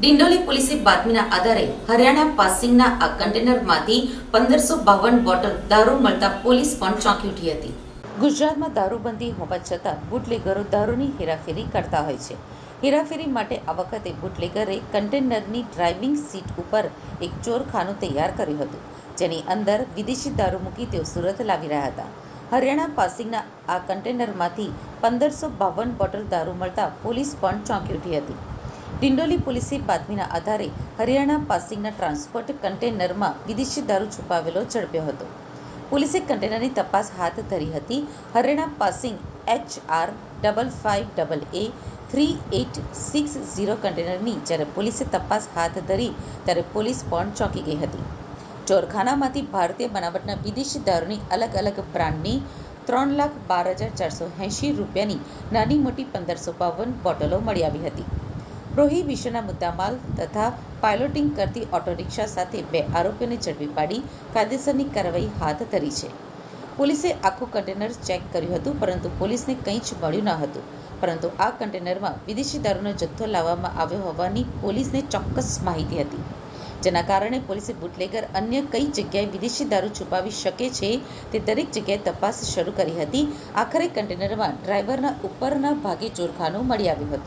ડિંડોલી પોલીસે બાતમીના આધારે હરિયાણા પાસિંગના આ કન્ટેનરમાંથી 1552 બોટલ દારૂ મળતા પોલીસ પણ ચોંકી ઉઠી હતી. ગુજરાતમાં દારૂબંધી હોવા છતાં બુટલેગરો દારૂની હેરાફેરી કરતા હોય છે. હેરાફેરી માટે આ વખતે બુટલેગરે કન્ટેનરની ડ્રાઇવિંગ સીટ ઉપર એક ચોરખાનું તૈયાર કર્યું હતું, જેની અંદર વિદેશી દારૂ મૂકી તેઓ સુરત લાવી રહ્યા હતા. હરિયાણા પાસિંગના આ કન્ટેનરમાંથી 1552 બોટલ દારૂ મળતા પોલીસ પણ ચોંકી ઉઠી હતી. ડિંડોલી પોલીસે બાતમીના આધારે હરિયાણા પાસિંગના ટ્રાન્સપોર્ટ કન્ટેનરમાં વિદેશી દારૂ છુપાવેલો ઝડપ્યો હતો. પોલીસે કન્ટેનરની તપાસ હાથ ધરી હતી. હરિયાણા પાસિંગ HR55AA3860 કન્ટેનરની જ્યારે પોલીસે તપાસ હાથ ધરી ત્યારે પોલીસ પણ ચોંકી ગઈ હતી. ચોરખાનામાંથી ભારતીય બનાવટના વિદેશી દારૂની અલગ અલગ બ્રાન્ડની 3,12,480 રૂપિયાની નાની મોટી 1552 બોટલો મળી આવી હતી. પ્રોહિબિશનના મુદ્દામાલ તથા પાયલોટિંગ કરતી ઓટો રિક્ષા સાથે 2 આરોપીઓને ઝડપી પાડી કાયદેસરની કાર્યવાહી હાથ ધરી છે. પોલીસે આખું કન્ટેનર ચેક કર્યું હતું, પરંતુ પોલીસને કંઈ જ મળ્યું ન હતું. પરંતુ આ કન્ટેનરમાં વિદેશી દારૂનો જથ્થો લાવવામાં આવ્યો હોવાની પોલીસને ચોક્કસ માહિતી હતી, જેના કારણે પોલીસે બુટલેગર અન્ય કઈ જગ્યાએ વિદેશી દારૂ છુપાવી શકે છે તે દરેક જગ્યાએ તપાસ શરૂ કરી હતી. આખરે કન્ટેનરમાં ડ્રાઈવરના ઉપરના ભાગે ચોરખાનું મળી આવ્યું હતું.